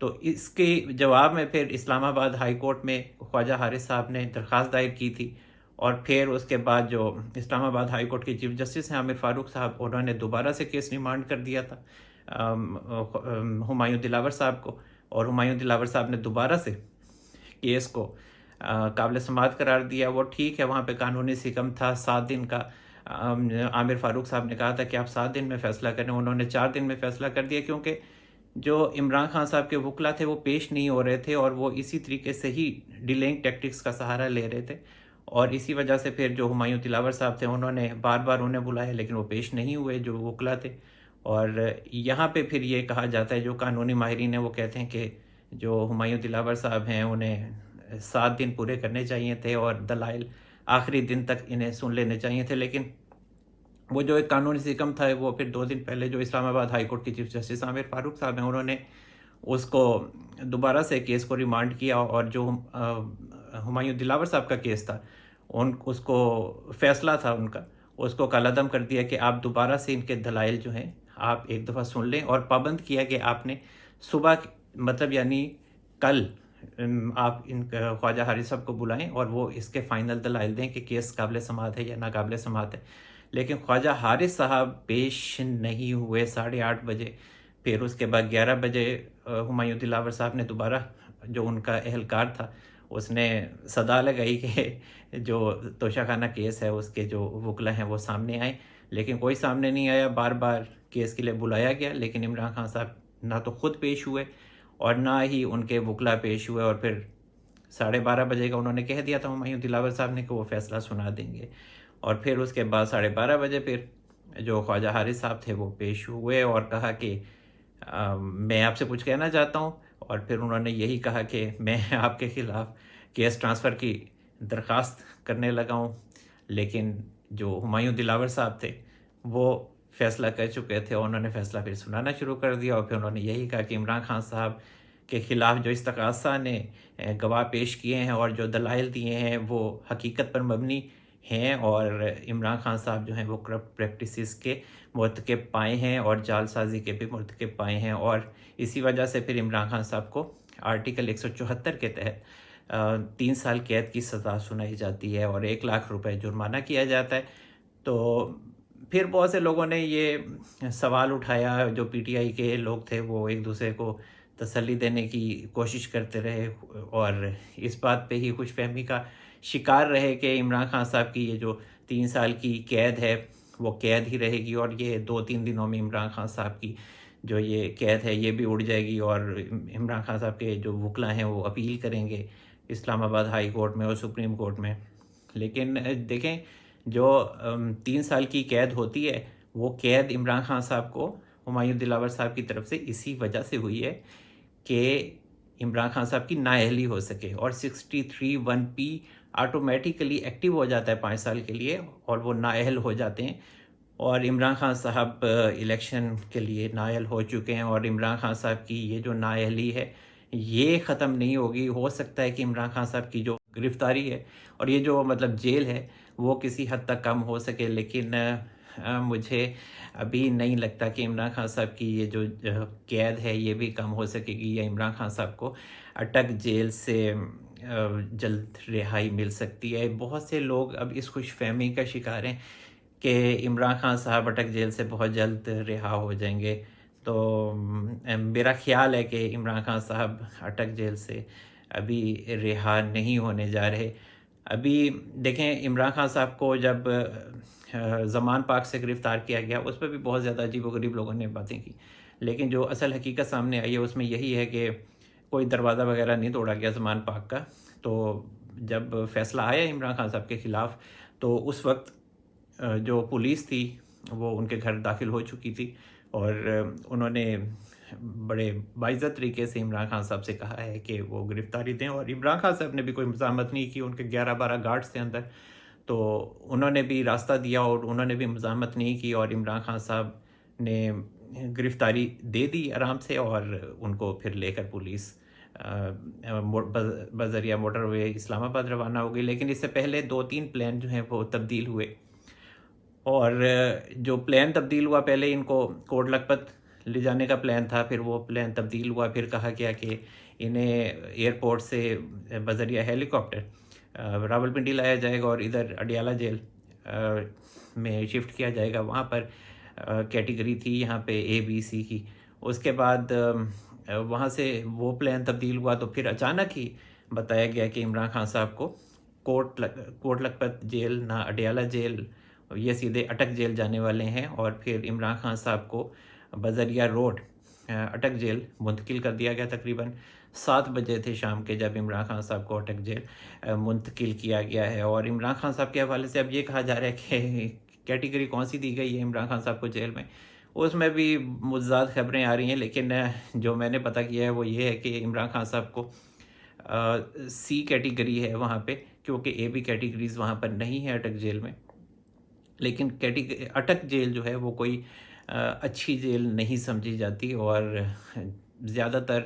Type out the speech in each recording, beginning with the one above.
تو اس کے جواب میں پھر اسلام آباد ہائی کورٹ میں خواجہ حارث صاحب نے درخواست دائر کی تھی، اور پھر اس کے بعد جو اسلام آباد ہائی کورٹ کے چیف جسٹس ہیں عامر فاروق صاحب، انہوں نے دوبارہ سے کیس ریمانڈ کر دیا تھا ہمایوں دلاور صاحب کو، اور ہمایوں دلاور صاحب نے دوبارہ سے کیس کو قابل سماعت قرار دیا۔ وہ ٹھیک ہے، وہاں پہ قانونی سکم تھا 7 دن کا، عامر فاروق صاحب نے کہا تھا کہ آپ 7 دن میں فیصلہ کریں، انہوں نے 4 دن میں فیصلہ کر دیا، کیونکہ جو عمران خان صاحب کے وکلا تھے وہ پیش نہیں ہو رہے تھے، اور وہ اسی طریقے سے ہی ڈیلینگ ٹیکٹکس کا سہارا لے رہے تھے، اور اسی وجہ سے پھر جو ہمایوں دلاور صاحب تھے انہوں نے بار بار انہیں بلایا لیکن وہ پیش نہیں ہوئے جو وکلا تھے۔ اور یہاں پہ پھر یہ کہا جاتا ہے، جو قانونی ماہرین ہیں وہ کہتے ہیں کہ جو ہمایوں دلاور صاحب ہیں انہیں 7 دن پورے کرنے چاہیے تھے، اور دلائل آخری دن تک انہیں سن لینے چاہیے تھے، لیکن وہ جو ایک قانونی سکم تھا وہ پھر 2 دن پہلے جو اسلام آباد ہائی کورٹ کے چیف جسٹس عامر فاروق صاحب ہیں انہوں نے اس کو دوبارہ سے کیس کو ریمانڈ کیا، اور جو ہمایوں دلاور صاحب کا کیس تھا اس کو فیصلہ تھا ان کا، اس کو کالعدم کر دیا کہ آپ دوبارہ سے ان کے دلائل جو ہیں آپ ایک دفعہ سن لیں، اور پابند کیا کہ آپ نے صبح مطلب یعنی کل آپ ان خواجہ حارث صاحب کو بلائیں اور وہ اس کے فائنل دلائل دیں کہ کیس قابل سماعت ہے یا ناقابل سماعت ہے۔ لیکن خواجہ حارث صاحب پیش نہیں ہوئے 8:30 بجے، پھر اس کے بعد 11 بجے ہمایوں دلاور صاحب نے دوبارہ، جو ان کا اہلکار تھا اس نے صدا لگائی کہ جو توشہ خانہ کیس ہے اس کے جو وکلا ہیں وہ سامنے آئیں، لیکن کوئی سامنے نہیں آیا، بار بار کیس کے لیے بلایا گیا، لیکن عمران خان صاحب نہ تو خود پیش ہوئے اور نہ ہی ان کے وکلا پیش ہوئے، اور پھر 12:30 بجے کا انہوں نے کہہ دیا تھا ہمایوں دلاور صاحب نے کہ وہ فیصلہ سنا دیں گے، اور پھر اس کے بعد 12:30 بجے پھر جو خواجہ حارث صاحب تھے وہ پیش ہوئے اور کہا کہ میں آپ سے کچھ کہنا چاہتا ہوں، اور پھر انہوں نے یہی کہا کہ میں آپ کے خلاف کیس ٹرانسفر کی درخواست کرنے لگا ہوں، لیکن جو ہمایوں دلاور صاحب تھے وہ فیصلہ کر چکے تھے، اور انہوں نے فیصلہ پھر سنانا شروع کر دیا، اور پھر انہوں نے یہی کہا کہ عمران خان صاحب کے خلاف جو استغاثہ نے گواہ پیش کیے ہیں اور جو دلائل دیے ہیں وہ حقیقت پر مبنی ہیں، اور عمران خان صاحب جو ہیں وہ کرپٹ پریکٹسز کے مرتکب پائے ہیں اور جال سازی کے بھی مرتکب پائے ہیں، اور اسی وجہ سے پھر عمران خان صاحب کو آرٹیکل 174 کے تحت 3 سال قید کی سزا سنائی جاتی ہے اور 1 لاکھ روپے جرمانہ کیا جاتا ہے۔ تو پھر بہت سے لوگوں نے یہ سوال اٹھایا، جو پی ٹی آئی کے لوگ تھے وہ ایک دوسرے کو تسلی دینے کی کوشش کرتے رہے، اور اس بات پہ ہی خوش فہمی کا شکار رہے کہ عمران خان صاحب کی یہ جو 3 سال کی قید ہے وہ قید ہی رہے گی، اور یہ 2-3 دنوں میں عمران خان صاحب کی جو یہ قید ہے یہ بھی اڑ جائے گی، اور عمران خان صاحب کے جو وکلا ہیں وہ اپیل کریں گے اسلام آباد ہائی کورٹ میں اور سپریم کورٹ میں۔ لیکن دیکھیں، جو 3 سال کی قید ہوتی ہے وہ قید عمران خان صاحب کو ہمایوں دلاور صاحب کی طرف سے اسی وجہ سے ہوئی ہے کہ عمران خان صاحب کی نااہلی ہو سکے، اور 63(1)(p آٹومیٹیکلی ایکٹیو ہو جاتا ہے 5 سال کے لیے، اور وہ نااہل ہو جاتے ہیں، اور عمران خان صاحب الیکشن کے لیے نااہل ہو چکے ہیں، اور عمران خان صاحب کی یہ جو نااہلی ہے یہ ختم نہیں ہوگی۔ ہو سکتا ہے کہ عمران خان صاحب کی جو گرفتاری ہے اور یہ جو مطلب جیل ہے وہ کسی حد تک کم ہو سکے، لیکن مجھے ابھی نہیں لگتا کہ عمران خان صاحب کی یہ جو قید ہے یہ بھی کم ہو سکے گی، یا عمران خان صاحب کو اٹک جیل سے جلد رہائی مل سکتی ہے۔ بہت سے لوگ اب اس خوش فہمی کا شکار ہیں کہ عمران خان صاحب اٹک جیل سے بہت جلد رہا ہو جائیں گے، تو میرا خیال ہے کہ عمران خان صاحب اٹک جیل سے ابھی رہا نہیں ہونے جا رہے۔ ابھی دیکھیں، عمران خان صاحب کو جب زمان پاک سے گرفتار کیا گیا اس پہ بھی بہت زیادہ عجیب و غریب لوگوں نے باتیں کی، لیکن جو اصل حقیقت سامنے آئی ہے اس میں یہی ہے کہ کوئی دروازہ وغیرہ نہیں توڑا گیا زمان پاک کا۔ تو جب فیصلہ آیا عمران خان صاحب کے خلاف تو اس وقت جو پولیس تھی وہ ان کے گھر داخل ہو چکی تھی، اور انہوں نے بڑے باعزت طریقے سے عمران خان صاحب سے کہا ہے کہ وہ گرفتاری دیں، اور عمران خان صاحب نے بھی کوئی مزاحمت نہیں کی، ان کے 11-12 گارڈز تھے اندر، تو انہوں نے بھی راستہ دیا اور انہوں نے بھی مزاحمت نہیں کی، اور عمران خان صاحب نے گرفتاری دے دی آرام سے، اور ان کو پھر لے کر پولیس بذریعہ موٹر وے اسلام آباد روانہ ہو گئی۔ لیکن اس سے پہلے 2-3 پلان جو ہیں وہ تبدیل ہوئے، اور جو پلان تبدیل ہوا، پہلے ان کو کوٹ لکھپت لے جانے کا پلان تھا، پھر وہ پلان تبدیل ہوا، پھر کہا گیا کہ انہیں ایئرپورٹ سے بذریعہ ہیلی کاپٹر راولپنڈی لایا جائے گا اور ادھر اڈیالہ جیل میں شفٹ کیا جائے گا. وہاں پر کیٹیگری تھی یہاں پہ ABC کی. اس کے بعد وہاں سے وہ پلان تبدیل ہوا تو پھر اچانک ہی بتایا گیا کہ عمران خان صاحب کو کوٹ لکھپت جیل نہ اڈیالہ جیل، یہ سیدھے اٹک جیل جانے والے ہیں. اور پھر عمران خان صاحب کو بذریعہ روڈ اٹک جیل منتقل کر دیا گیا. تقریباً 7 بجے تھے شام کے جب عمران خان صاحب کو اٹک جیل منتقل کیا گیا ہے. اور عمران خان صاحب کے حوالے سے اب یہ کہا جا رہا ہے کہ کیٹیگری کون سی دی گئی ہے عمران خان صاحب کو جیل میں، اس میں بھی متضاد خبریں آ رہی ہیں. لیکن جو میں نے پتہ کیا ہے وہ یہ ہے کہ عمران خان صاحب کو C کیٹیگری ہے وہاں پہ، کیونکہ AB کیٹیگریز وہاں پر نہیں ہے اٹک جیل میں. لیکن اٹک جیل جو ہے وہ کوئی اچھی جیل نہیں سمجھی جاتی، اور زیادہ تر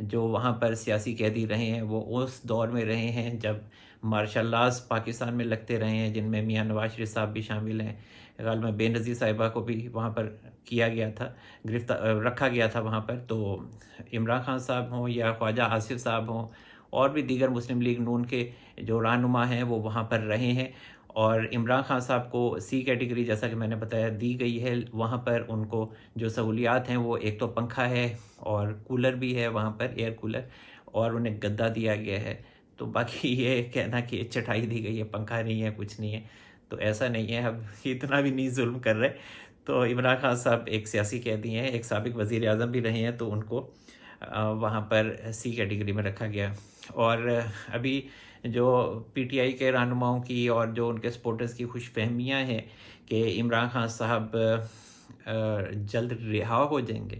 جو وہاں پر سیاسی قیدی رہے ہیں وہ اس دور میں رہے ہیں جب مارشل لاز پاکستان میں لگتے رہے ہیں، جن میں میاں نواز شریف صاحب بھی شامل ہیں. غالباً بے نظیر صاحبہ کو بھی وہاں پر کیا گیا تھا، رکھا گیا تھا وہاں پر. تو عمران خان صاحب ہوں یا خواجہ آصف صاحب ہوں اور بھی دیگر مسلم لیگ نون کے جو رہنما ہیں وہ وہاں پر رہے ہیں. اور عمران خان صاحب کو C کیٹیگری جیسا کہ میں نے بتایا دی گئی ہے. وہاں پر ان کو جو سہولیات ہیں وہ ایک تو پنکھا ہے اور کولر بھی ہے وہاں پر، ایئر کولر، اور انہیں گدا دیا گیا ہے. تو باقی یہ کہنا کہ چٹائی دی گئی ہے، پنکھا نہیں ہے، کچھ نہیں ہے، تو ایسا نہیں ہے. اب اتنا بھی نہیں ظلم کر رہے. تو عمران خان صاحب ایک سیاسی قیدی ہیں، ایک سابق وزیر اعظم بھی رہے ہیں، تو ان کو وہاں پر C کیٹیگری میں رکھا گیا. اور ابھی جو PTI کے رہنماؤں کی اور جو ان کے سپورٹرز کی خوش فہمیاں ہیں کہ عمران خان صاحب جلد رہا ہو جائیں گے،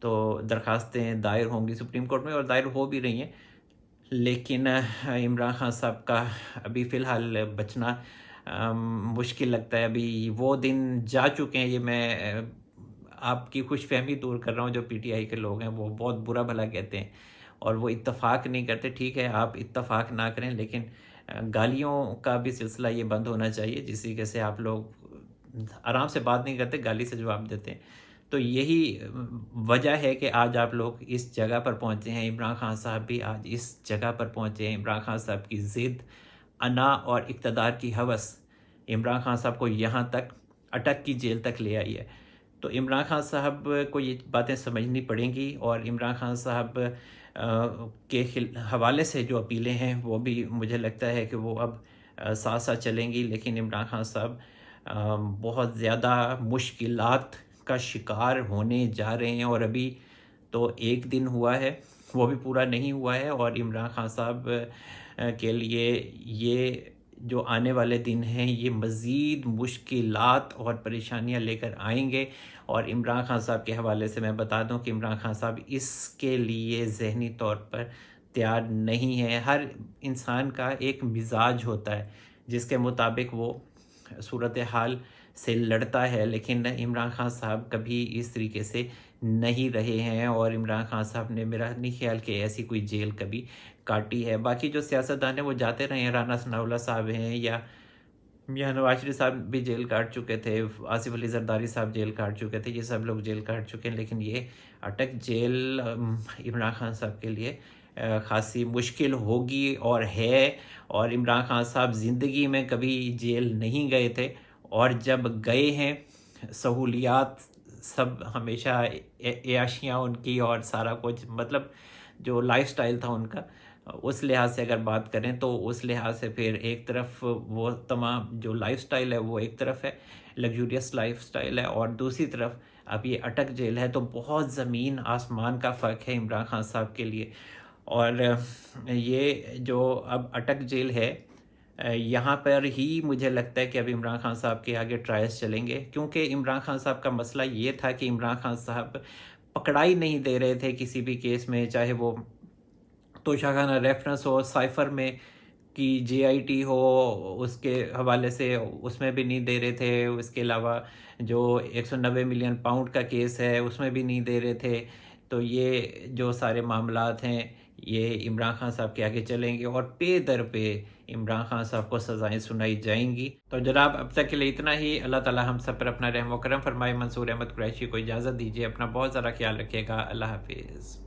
تو درخواستیں دائر ہوں گی سپریم کورٹ میں، اور دائر ہو بھی رہی ہیں. لیکن عمران خان صاحب کا ابھی فی الحال بچنا مشکل لگتا ہے. ابھی وہ دن جا چکے ہیں. یہ میں آپ کی خوش فہمی دور کر رہا ہوں. جو PTI کے لوگ ہیں وہ بہت برا بھلا کہتے ہیں اور وہ اتفاق نہیں کرتے. ٹھیک ہے آپ اتفاق نہ کریں، لیکن گالیوں کا بھی سلسلہ یہ بند ہونا چاہیے. جس طریقے سے آپ لوگ آرام سے بات نہیں کرتے، گالی سے جواب دیتے ہیں. تو یہی وجہ ہے کہ آج آپ لوگ اس جگہ پر پہنچے ہیں. عمران خان صاحب بھی آج اس جگہ پر پہنچے ہیں. عمران خان صاحب کی ضد، انا اور اقتدار کی ہوس عمران خان صاحب کو یہاں تک اٹک کی جیل تک لے آئی ہے. تو عمران خان صاحب کو یہ باتیں سمجھنی پڑیں گی، اور عمران خان صاحب کے حوالے سے جو اپیلیں ہیں وہ بھی مجھے لگتا ہے کہ وہ اب ساتھ ساتھ چلیں گی. لیکن عمران خان صاحب بہت زیادہ مشکلات کا شکار ہونے جا رہے ہیں، اور ابھی تو 1 دن ہوا ہے، وہ بھی پورا نہیں ہوا ہے. اور عمران خان صاحب کے لیے یہ جو آنے والے دن ہیں یہ مزید مشکلات اور پریشانیاں لے کر آئیں گے. اور عمران خان صاحب کے حوالے سے میں بتا دوں کہ عمران خان صاحب اس کے لیے ذہنی طور پر تیار نہیں ہے. ہر انسان کا ایک مزاج ہوتا ہے جس کے مطابق وہ صورتحال سے لڑتا ہے، لیکن عمران خان صاحب کبھی اس طریقے سے نہیں رہے ہیں. اور عمران خان صاحب نے میرا نہیں خیال کہ ایسی کوئی جیل کبھی کاٹی ہے. باقی جو سیاستدان ہیں وہ جاتے رہے ہیں، رانا ثناء اللہ صاحب ہیں، یا میاں نواز شریف صاحب بھی جیل کاٹ چکے تھے، آصف علی زرداری صاحب جیل کاٹ چکے تھے، یہ سب لوگ جیل کاٹ چکے ہیں. لیکن یہ اٹک جیل عمران خان صاحب کے لیے خاصی مشکل ہوگی اور ہے. اور عمران خان صاحب زندگی میں کبھی جیل نہیں گئے تھے، اور جب گئے ہیں سہولیات سب ہمیشہ عیاشیاں ان کی اور سارا کچھ، مطلب جو لائف سٹائل تھا ان کا، اس لحاظ سے اگر بات کریں تو اس لحاظ سے پھر ایک طرف وہ تمام جو لائف سٹائل ہے وہ ایک طرف ہے، لگزوریس لائف سٹائل ہے، اور دوسری طرف اب یہ اٹک جیل ہے. تو بہت زمین آسمان کا فرق ہے عمران خان صاحب کے لیے. اور یہ جو اب اٹک جیل ہے یہاں پر ہی مجھے لگتا ہے کہ اب عمران خان صاحب کے آگے ٹرائلز چلیں گے، کیونکہ عمران خان صاحب کا مسئلہ یہ تھا کہ عمران خان صاحب پکڑائی نہیں دے رہے تھے کسی بھی کیس میں، چاہے وہ توشہ ریفرنس ہو، سائفر میں کی JIT ہو، اس کے حوالے سے اس میں بھی نہیں دے رہے تھے. اس کے علاوہ جو 190 ملین پاؤنڈ کا کیس ہے اس میں بھی نہیں دے رہے تھے. تو یہ جو سارے معاملات ہیں یہ عمران خان صاحب کے آگے چلیں گے اور پے در پہ عمران خان صاحب کو سزائیں سنائی جائیں گی۔ تو جناب اب تک کے لیے اتنا ہی۔ اللہ تعالی ہم سب پر اپنا رحم و کرم فرمائے۔ منصور احمد قریشی کو اجازت دیجیے، اپنا بہت زیادہ خیال رکھیے گا۔ اللہ حافظ۔